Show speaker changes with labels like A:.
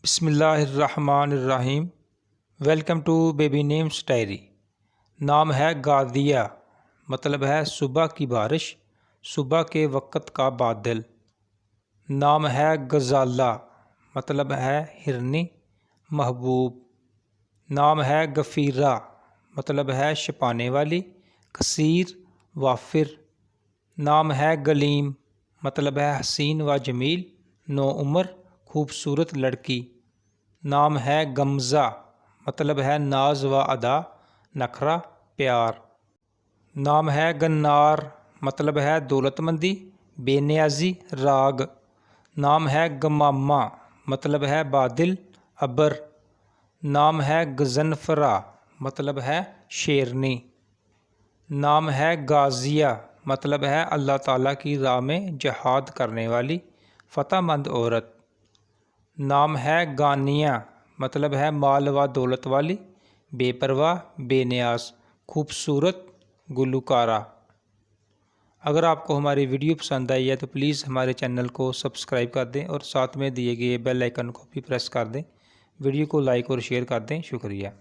A: बिस्मिल्लाहिर्रहमानिर्रहीम। Welcome to baby names diary. नाम है गादिया, मतलब है सुबह की बारिश, सुबह के वक़्त का बादल। नाम है गज़ाला, मतलब है हिरनी, महबूब। नाम है गफ़ीरा, मतलब है छुपाने वाली, कसीर, वाफिर। नाम है गलीम, मतलब है हसीन व जमील, नो उम्र, खूबसूरत लड़की। नाम है गमज़ा, मतलब है नाज व अदा, नखरा, प्यार। नाम है गन्नार, मतलब है दौलतमंदी, बेनियाजी, राग। नाम है गमामा, मतलब है बादल, अबर। नाम है गज़नफ़रा, मतलब है शेरनी। नाम है गाज़िया, मतलब है अल्लाह ताला की राह में जहाद करने वाली, फ़तहमंद औरत। नाम है गानिया, मतलब है माल व दौलत वाली, बेपरवाह, बेनियाज, खूबसूरत, गुलकारा। अगर आपको हमारी वीडियो पसंद आई है तो प्लीज़ हमारे चैनल को सब्सक्राइब कर दें और साथ में दिए गए बेल आइकन को भी प्रेस कर दें। वीडियो को लाइक और शेयर कर दें। शुक्रिया।